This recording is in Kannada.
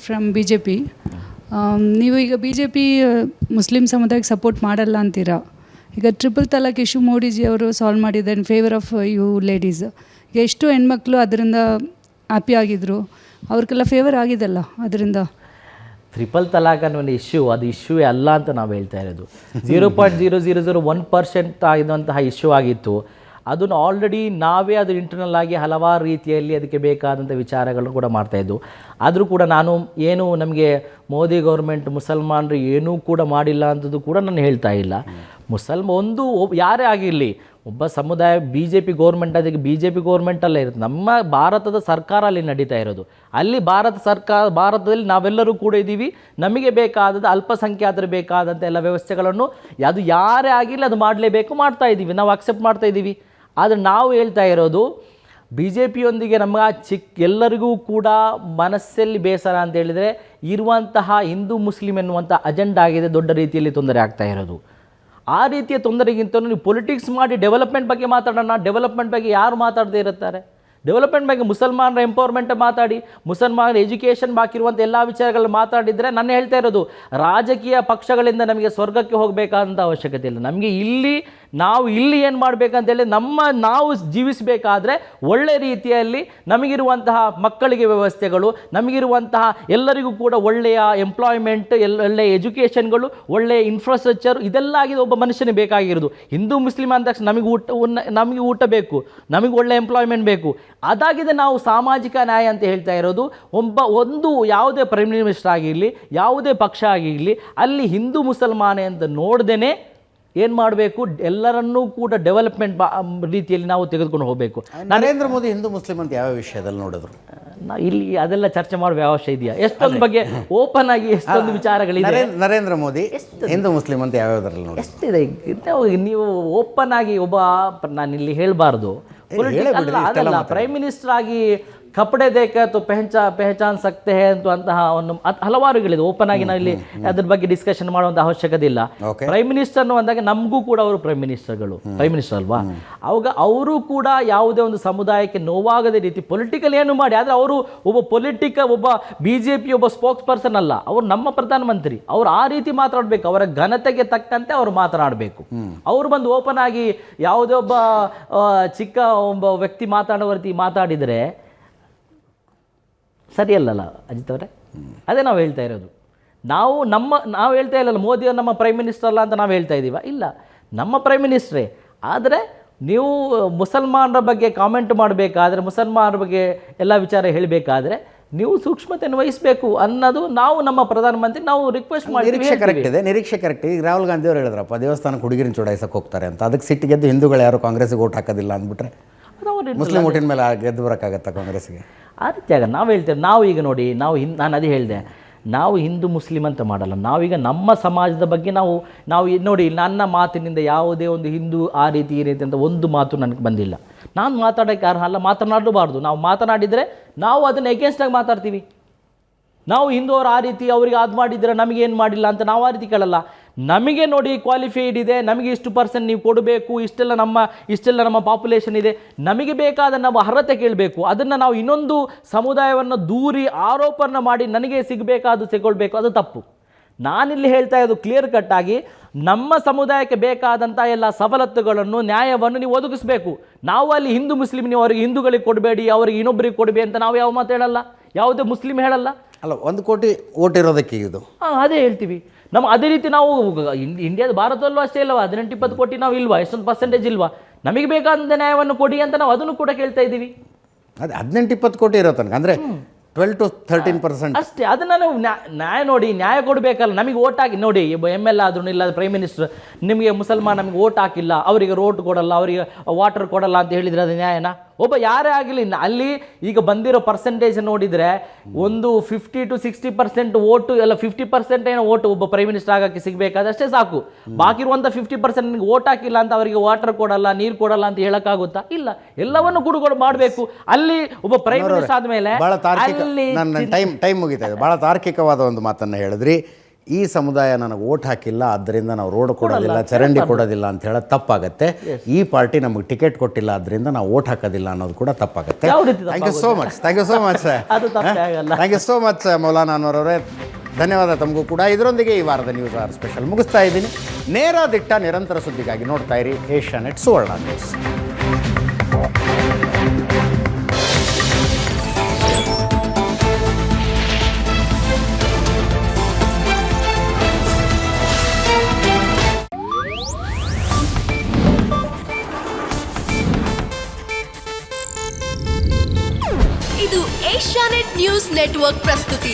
From B J P. ನೀವು ಈಗ ಬಿ ಜೆ ಪಿ ಮುಸ್ಲಿಂ ಸಮುದಾಯಕ್ಕೆ ಸಪೋರ್ಟ್ ಮಾಡಲ್ಲ ಅಂತೀರಾ. ಈಗ ಟ್ರಿಪಲ್ ತಲಾಕ್ ಇಶ್ಯೂ ಮೋದಿಜಿ ಅವರು ಸಾಲ್ವ್ ಮಾಡಿದ್ದಾರೆ in favour of you ladies. ಈಗ ಎಷ್ಟು ಹೆಣ್ಮಕ್ಳು ಅದರಿಂದ ಹ್ಯಾಪಿ ಆಗಿದ್ರು, ಅವ್ರಿಗೆಲ್ಲ ಫೇವರ್ ಆಗಿದೆಲ್ಲ ಅದರಿಂದ. ಟ್ರಿಪಲ್ ತಲಾಕ್ ಅನ್ನೋ ಒಂದು ಇಶ್ಯೂ ಅದು ಇಶ್ಯೂವೇ ಅಲ್ಲ ಅಂತ ನಾವು ಹೇಳ್ತಾ ಇರೋದು. 0.0001% ಆಗಿರುವಂತಹ ಇಶ್ಯೂ ಆಗಿತ್ತು. ಅದನ್ನು ಆಲ್ರೆಡಿ ನಾವೇ ಅದು ಇಂಟರ್ನಲ್ ಆಗಿ ಹಲವಾರು ರೀತಿಯಲ್ಲಿ ಅದಕ್ಕೆ ಬೇಕಾದಂಥ ವಿಚಾರಗಳನ್ನು ಕೂಡ ಮಾಡ್ತಾಯಿದ್ದು. ಆದರೂ ಕೂಡ ನಾನು ಏನು ನಮಗೆ ಮೋದಿ ಗೌರ್ಮೆಂಟ್ ಮುಸಲ್ಮಾನರು ಏನೂ ಕೂಡ ಮಾಡಿಲ್ಲ ಅಂಥದ್ದು ಕೂಡ ನಾನು ಹೇಳ್ತಾ ಇಲ್ಲ. ಯಾರೇ ಆಗಿರಲಿ, ಒಬ್ಬ ಸಮುದಾಯ ಬಿ ಜೆ ಪಿ ಗೌರ್ಮೆಂಟ್, ಅದಕ್ಕೆ ಬಿ ಜೆ ಪಿ ಗೌರ್ಮೆಂಟಲ್ಲೇ ಇರುತ್ತೆ, ನಮ್ಮ ಭಾರತದ ಸರ್ಕಾರ ಅಲ್ಲಿ ನಡೀತಾ ಇರೋದು. ಅಲ್ಲಿ ಭಾರತದಲ್ಲಿ ನಾವೆಲ್ಲರೂ ಕೂಡ ಇದ್ದೀವಿ. ನಮಗೆ ಬೇಕಾದದ್ದು ಅಲ್ಪಸಂಖ್ಯಾತರು ಬೇಕಾದಂಥ ಎಲ್ಲ ವ್ಯವಸ್ಥೆಗಳನ್ನು ಅದು ಯಾರೇ ಆಗಿರಲಿ ಅದು ಮಾಡಲೇಬೇಕು, ಮಾಡ್ತಾ ಇದ್ದೀವಿ, ನಾವು ಅಕ್ಸೆಪ್ಟ್ ಮಾಡ್ತಾ ಇದ್ದೀವಿ. ಆದರೆ ನಾವು ಹೇಳ್ತಾ ಇರೋದು ಬಿ ಜೆ ಪಿಯೊಂದಿಗೆ ಎಲ್ಲರಿಗೂ ಕೂಡ ಮನಸ್ಸಲ್ಲಿ ಬೇಸರ ಅಂತ ಹೇಳಿದರೆ ಇರುವಂತಹ ಹಿಂದೂ ಮುಸ್ಲಿಂ ಎನ್ನುವಂಥ ಅಜೆಂಡಾ ಆಗಿದೆ ದೊಡ್ಡ ರೀತಿಯಲ್ಲಿ ತೊಂದರೆ ಆಗ್ತಾ ಇರೋದು. ಆ ರೀತಿಯ ತೊಂದರೆಗಿಂತ ನೀವು ಪೊಲಿಟಿಕ್ಸ್ ಮಾಡಿ ಡೆವಲಪ್ಮೆಂಟ್ ಬಗ್ಗೆ ಮಾತಾಡೋಣ. ಡೆವಲಪ್ಮೆಂಟ್ ಬಗ್ಗೆ ಯಾರು ಮಾತಾಡದೇ ಇರುತ್ತಾರೆ? ಡೆವಲಪ್ಮೆಂಟ್ ಬಗ್ಗೆ ಮುಸಲ್ಮಾನರ ಎಂಪವರ್ಮೆಂಟ್ ಮಾತಾಡಿ, ಮುಸಲ್ಮಾನರ ಎಜುಕೇಷನ್ ಬಾಕಿರುವಂಥ ಎಲ್ಲ ವಿಚಾರಗಳು ಮಾತಾಡಿದರೆ, ನಾನು ಹೇಳ್ತಾ ಇರೋದು ರಾಜಕೀಯ ಪಕ್ಷಗಳಿಂದ ನಮಗೆ ಸ್ವರ್ಗಕ್ಕೆ ಹೋಗಬೇಕಾದಂಥ ಅವಶ್ಯಕತೆ ಇಲ್ಲ. ನಮಗೆ ನಾವು ಇಲ್ಲಿ ಏನು ಮಾಡಬೇಕಂತೇಳಿ ನಾವು ಜೀವಿಸಬೇಕಾದ್ರೆ ಒಳ್ಳೆ ರೀತಿಯಲ್ಲಿ ನಮಗಿರುವಂತಹ ಮಕ್ಕಳಿಗೆ ವ್ಯವಸ್ಥೆಗಳು, ನಮಗಿರುವಂತಹ ಎಲ್ಲರಿಗೂ ಕೂಡ ಒಳ್ಳೆಯ ಎಂಪ್ಲಾಯ್ಮೆಂಟ್, ಒಳ್ಳೆಯ ಎಜುಕೇಷನ್ಗಳು, ಒಳ್ಳೆಯ ಇನ್ಫ್ರಾಸ್ಟ್ರಕ್ಚರ್, ಇದೆಲ್ಲ ಆಗಿದೆ ಒಬ್ಬ ಮನುಷ್ಯನಿಗೆ ಬೇಕಾಗಿರೋದು. ಹಿಂದೂ ಮುಸ್ಲಿಂ ಅಂದ ತಕ್ಷಣ ನಮಗೆ ಊಟ ಬೇಕು, ನಮಗೆ ಒಳ್ಳೆ ಎಂಪ್ಲಾಯ್ಮೆಂಟ್ ಬೇಕು. ಅದಾಗಿದೆ ನಾವು ಸಾಮಾಜಿಕ ನ್ಯಾಯ ಅಂತ ಹೇಳ್ತಾ ಇರೋದು. ಯಾವುದೇ ಪ್ರೈಮ್ ಮಿನಿಸ್ಟರ್ ಆಗಿರಲಿ, ಯಾವುದೇ ಪಕ್ಷ ಆಗಿರಲಿ, ಅಲ್ಲಿ ಹಿಂದೂ ಮುಸಲ್ಮಾನೆ ಅಂತ ನೋಡ್ದೇ ಏನು ಮಾಡಬೇಕು, ಎಲ್ಲರನ್ನೂ ಕೂಡ ಡೆವಲಪ್ಮೆಂಟ್ ರೀತಿಯಲ್ಲಿ ನಾವು ತೆಗೆದುಕೊಂಡು ಹೋಗಬೇಕು. ನರೇಂದ್ರ ಮೋದಿ ಹಿಂದೂ ಮುಸ್ಲಿಂ ಅಂತ ಯಾವ ವಿಷಯದಲ್ಲಿ ನೋಡಿದ್ರು? ಇಲ್ಲಿ ಅದೆಲ್ಲ ಚರ್ಚೆ ಮಾಡುವ ಅವಶ್ಯ ಇದೆಯಾ? ಎಷ್ಟೊಂದು ಬಗ್ಗೆ ಓಪನ್ ಆಗಿ ಎಷ್ಟೊಂದು ವಿಚಾರಗಳಿದೆ. ನರೇಂದ್ರ ಮೋದಿ ಹಿಂದೂ ಮುಸ್ಲಿಂ ಅಂತ ಯಾವ್ಯಾವ್ದ್ರಲ್ಲಿ ನೋಡಿ ಎಷ್ಟಿದೆ? ನೀವು ಓಪನ್ ಆಗಿ ನಾನು ಇಲ್ಲಿ ಹೇಳಬಾರ್ದು, ಅದಲ್ಲ ಪ್ರೈಮ್ ಮಿನಿಸ್ಟರ್ ಆಗಿ ಕಪಡೆ ದೇಖ ತೋ ಪೆಹಚಾನ್ ಸಕ್ತೆ ಹೇ ಅಂತಹ ಒಂದು ಹಲವಾರುಗಳಿದೆ. ಓಪನ್ ಆಗಿ ನಾವು ಇಲ್ಲಿ ಅದ್ರ ಬಗ್ಗೆ ಡಿಸ್ಕಷನ್ ಮಾಡುವಂಥ ಅವಶ್ಯಕತೆ ಇಲ್ಲ. ಪ್ರೈಮ್ ಮಿನಿಸ್ಟರ್ ಅಂದಾಗ ನಮಗೂ ಕೂಡ ಅವರು ಪ್ರೈಮ್ ಮಿನಿಸ್ಟರ್ ಅಲ್ವಾ? ಅವಾಗ ಅವರು ಕೂಡ ಯಾವುದೇ ಒಂದು ಸಮುದಾಯಕ್ಕೆ ನೋವಾಗದ ರೀತಿ ಪೊಲಿಟಿಕಲ್ ಏನು ಮಾಡಿ, ಆದರೆ ಅವರು ಒಬ್ಬ ಬಿ ಜೆ ಪಿ ಒಬ್ಬ ಸ್ಪೋಕ್ಸ್ ಪರ್ಸನ್ ಅಲ್ಲ, ಅವರು ನಮ್ಮ ಪ್ರಧಾನಮಂತ್ರಿ. ಅವರು ಆ ರೀತಿ ಮಾತಾಡಬೇಕು, ಅವರ ಘನತೆಗೆ ತಕ್ಕಂತೆ ಅವರು ಮಾತನಾಡಬೇಕು. ಅವರು ಬಂದು ಓಪನ್ ಆಗಿ ಯಾವುದೇ ಒಬ್ಬ ವ್ಯಕ್ತಿ ಮಾತಾಡೋ ರೀತಿ ಮಾತಾಡಿದರೆ ಸರಿಯಲ್ಲಲ್ಲ ಅಜಿತ್ ಅವರೇ. ಅದೇ ನಾವು ಹೇಳ್ತಾ ಇರೋದು. ನಾವು ಹೇಳ್ತಾ ಇಲ್ಲಲ್ಲ ಮೋದಿಯವರು ನಮ್ಮ ಪ್ರೈಮ್ ಮಿನಿಸ್ಟರ್ ಅಲ್ಲ ಅಂತ ನಾವು ಹೇಳ್ತಾ ಇದ್ದೀವ? ಇಲ್ಲ, ನಮ್ಮ ಪ್ರೈಮ್ ಮಿನಿಸ್ಟ್ರೇ. ಆದರೆ ನೀವು ಮುಸಲ್ಮಾನರ ಬಗ್ಗೆ ಕಾಮೆಂಟ್ ಮಾಡಬೇಕಾದ್ರೆ, ಮುಸಲ್ಮಾನರ ಬಗ್ಗೆ ಎಲ್ಲ ವಿಚಾರ ಹೇಳಬೇಕಾದ್ರೆ ನೀವು ಸೂಕ್ಷ್ಮತೆಯನ್ನು ವಹಿಸಬೇಕು ಅನ್ನೋದು ನಾವು ನಮ್ಮ ಪ್ರಧಾನಮಂತ್ರಿ ನಾವು ರಿಕ್ವೆಸ್ಟ್ ಮಾಡಿ. ನಿರೀಕ್ಷೆ ಕರೆಕ್ಟ್ ಇದೆ. ಈಗ ರಾಹುಲ್ ಗಾಂಧಿ ಅವರು ಹೇಳಿದ್ರಪ್ಪ, ದೇವಸ್ಥಾನಕ್ಕೆ ಹುಡುಗಿರನ್ನ ಚುಡಾಯಿಸಕ್ಕೆ ಹೋಗ್ತಾರೆ ಅಂತ. ಅದಕ್ಕೆ ಸಿಟ್ಟಿಗೆದ್ದು ಹಿಂದೂಗಳು ಯಾರು ಕಾಂಗ್ರೆಸ್ಗೆ ಓಟ್ ಹಾಕೋದಿಲ್ಲ ಅಂದ್ಬಿಟ್ರೆ ಮುಸ್ಲಿಂ ಓಟಿನ ಮೇಲೆ ಗೆದ್ದು ಬರೋಕ್ಕಾಗತ್ತಾ ಕಾಂಗ್ರೆಸ್ಗೆ? ಆ ರೀತಿಯಾಗ ನಾವು ಹೇಳ್ತೇವೆ. ನಾವು ಈಗ ನೋಡಿ, ನಾನು ಅದೇ ಹೇಳಿದೆ, ನಾವು ಹಿಂದೂ ಮುಸ್ಲಿಂ ಅಂತ ಮಾಡಲ್ಲ. ನಾವೀಗ ನಮ್ಮ ಸಮಾಜದ ಬಗ್ಗೆ ನಾವು ನೋಡಿ, ನನ್ನ ಮಾತಿನಿಂದ ಯಾವುದೇ ಒಂದು ಹಿಂದೂ ಆ ರೀತಿ ಈ ರೀತಿ ಅಂತ ಒಂದು ಮಾತು ನನಗೆ ಬಂದಿಲ್ಲ. ನಾನು ಮಾತಾಡೋಕ್ಕೆ ಅರ್ಹ ಅಲ್ಲ, ಮಾತನಾಡಬಾರ್ದು. ನಾವು ಮಾತನಾಡಿದರೆ ನಾವು ಅದನ್ನು ಎಗೇನ್ಸ್ಟಾಗಿ ಮಾತಾಡ್ತೀವಿ. ನಾವು ಹಿಂದೂವರು ಆ ರೀತಿ ಅವರಿಗೆ ಅದು ಮಾಡಿದರೆ ನಮಗೇನು ಮಾಡಿಲ್ಲ ಅಂತ ನಾವು ಆ ರೀತಿ ಕೇಳಲ್ಲ. ನಮಗೆ ನೋಡಿ ಕ್ವಾಲಿಫೈಡ್ ಇದೆ, ನಮಗೆ ಇಷ್ಟು ಪರ್ಸೆಂಟ್ ನೀವು ಕೊಡಬೇಕು, ಇಷ್ಟೆಲ್ಲ ನಮ್ಮ ಪಾಪ್ಯುಲೇಷನ್ ಇದೆ, ನಮಗೆ ಬೇಕಾದ ನಾವು ಅರ್ಹತೆ ಕೇಳಬೇಕು. ಅದನ್ನು ನಾವು ಇನ್ನೊಂದು ಸಮುದಾಯವನ್ನು ದೂರಿ ಆರೋಪನ ಮಾಡಿ ನನಗೆ ಸಿಗಬೇಕು, ಅದು ತಪ್ಪು. ನಾನಿಲ್ಲಿ ಹೇಳ್ತಾ ಇರೋದು ಕ್ಲಿಯರ್ ಕಟ್ ಆಗಿ, ನಮ್ಮ ಸಮುದಾಯಕ್ಕೆ ಬೇಕಾದಂಥ ಎಲ್ಲ ಸವಲತ್ತುಗಳನ್ನು, ನ್ಯಾಯವನ್ನು ನೀವು ಒದಗಿಸಬೇಕು. ನಾವು ಅಲ್ಲಿ ಹಿಂದೂ ಮುಸ್ಲಿಂ ನೀವು ಅವರಿಗೆ ಹಿಂದೂಗಳಿಗೆ ಕೊಡಬೇಡಿ, ಅವರಿಗೆ ಇನ್ನೊಬ್ಬರಿಗೆ ಕೊಡಬೇಡಿ ಅಂತ ನಾವು ಯಾವ ಮಾತು ಹೇಳಲ್ಲ, ಯಾವುದೇ ಮುಸ್ಲಿಂ ಹೇಳಲ್ಲ. ಅಲ್ಲ, 1 ಕೋಟಿ ಓಟ್ ಇರೋದಕ್ಕೆ ಇದು ಅದೇ ಹೇಳ್ತೀವಿ. ಅದೇ ರೀತಿ ನಾವು ಇಂಡಿಯಾದ ಭಾರತದಲ್ಲೂ ಅಷ್ಟೇ ಇಲ್ವಾ, 18-20 ಕೋಟಿ ನಾವು ಇಲ್ವಾ, ಎಷ್ಟೊಂದು ಪರ್ಸೆಂಟೇಜ್ ಇಲ್ವಾ? ನಮಗೆ ಬೇಕಾದಂಥ ನ್ಯಾಯವನ್ನು ಕೊಡಿ ಅಂತ ನಾವು ಅದನ್ನು ಕೂಡ ಕೇಳ್ತಾ ಇದ್ದೀವಿ. ಅದೇ 18-20 ಕೋಟಿ ಇರೋ ತನಕ, ಅಂದರೆ 12 to 13% ಅಷ್ಟೇ. ಅದನ್ನು ನಾವು ನ್ಯಾಯ ಕೊಡಬೇಕಲ್ಲ. ನಮಗೆ ಓಟ್ ಹಾಕಿ ನೋಡಿ, ML ಆದ್ರೂ ಇಲ್ಲ ಪ್ರೈಮ್ ಮಿನಿಸ್ಟರ್, ನಿಮಗೆ ಮುಸಲ್ಮಾನ್ ನಮಗೆ ಓಟ್ ಹಾಕಿಲ್ಲ, ಅವರಿಗೆ ರೋಡ್ ಕೊಡಲ್ಲ, ಅವರಿಗೆ ವಾಟರ್ ಕೊಡಲ್ಲ ಅಂತ ಹೇಳಿದರೆ ಅದು ನ್ಯಾಯನಾ? ಒಬ್ಬ ಯಾರೇ ಆಗಲಿ, ಅಲ್ಲಿ ಈಗ ಬಂದಿರೋ ಪರ್ಸೆಂಟೇಜ್ ನೋಡಿದರೆ ಒಂದು 50 to 60% ಓಟು, ಎಲ್ಲ 50% ಏನೋ ಓಟು ಒಬ್ಬ ಪ್ರೈಮ್ ಮಿನಿಸ್ಟರ್ ಆಗೋಕ್ಕೆ ಸಿಗಬೇಕಾದ್ರೆ ಅಷ್ಟೇ ಸಾಕು. ಬಾಕಿರುವಂಥ 50% ಓಟ್ ಹಾಕಿಲ್ಲ ಅಂತ ಅವರಿಗೆ ವಾಟರ್ ಕೊಡಲ್ಲ, ನೀರು ಕೊಡಲ್ಲ ಅಂತ ಹೇಳೋಕ್ಕಾಗುತ್ತಾ? ಇಲ್ಲ, ಎಲ್ಲವನ್ನು ಕೂಡ ಮಾಡಬೇಕು. ಅಲ್ಲಿ ಒಬ್ಬ ಪ್ರೈಮ್ ಮಿನಿಸ್ಟರ್ ಆದಮೇಲೆ ನನ್ನ ಟೈಮ್ ಮುಗಿತಾ ಇದೆ. ಭಾಳ ತಾರ್ಕಿಕವಾದ ಒಂದು ಮಾತನ್ನು ಹೇಳಿದ್ರಿ. ಈ ಸಮುದಾಯ ನನಗೆ ಓಟ್ ಹಾಕಿಲ್ಲ ಆದ್ದರಿಂದ ನಾವು ರೋಡ್ ಕೊಡೋದಿಲ್ಲ, ಚರಂಡಿ ಕೊಡೋದಿಲ್ಲ ಅಂತ ಹೇಳೋದು ತಪ್ಪಾಗುತ್ತೆ. ಈ ಪಾರ್ಟಿ ನಮಗೆ ಟಿಕೆಟ್ ಕೊಟ್ಟಿಲ್ಲ ಆದ್ದರಿಂದ ನಾವು ಓಟ್ ಹಾಕೋದಿಲ್ಲ ಅನ್ನೋದು ಕೂಡ ತಪ್ಪಾಗುತ್ತೆ. ಯಾವ ರೀತಿ thank you so much, thank you so much, ಅದು ತಪ್ಪೇ ಆಗಲ್ಲ. Thank you so much Maulana Anwar ಅವರೇ, ಧನ್ಯವಾದ ತಮಗೂ ಕೂಡ. ಇದರೊಂದಿಗೆ ಈ ವಾರದ ನ್ಯೂಸ್ ಅವರ್ ಸ್ಪೆಷಲ್ ಮುಗಿಸ್ತಾ ಇದ್ದೀನಿ. ನೇರ ದಿಟ್ಟ ನಿರಂತರ ಸುದ್ದಿಗಾಗಿ ನೋಡ್ತಾ ಇರಿ ಏಷ್ಯಾನೆಟ್ ಸುವರ್ಣ ನ್ಯೂಸ್. ಇದು ಏಷ್ಯಾನೆಟ್ ನ್ಯೂಸ್ ನೆಟ್ವರ್ಕ್ ಪ್ರಸ್ತುತಿ.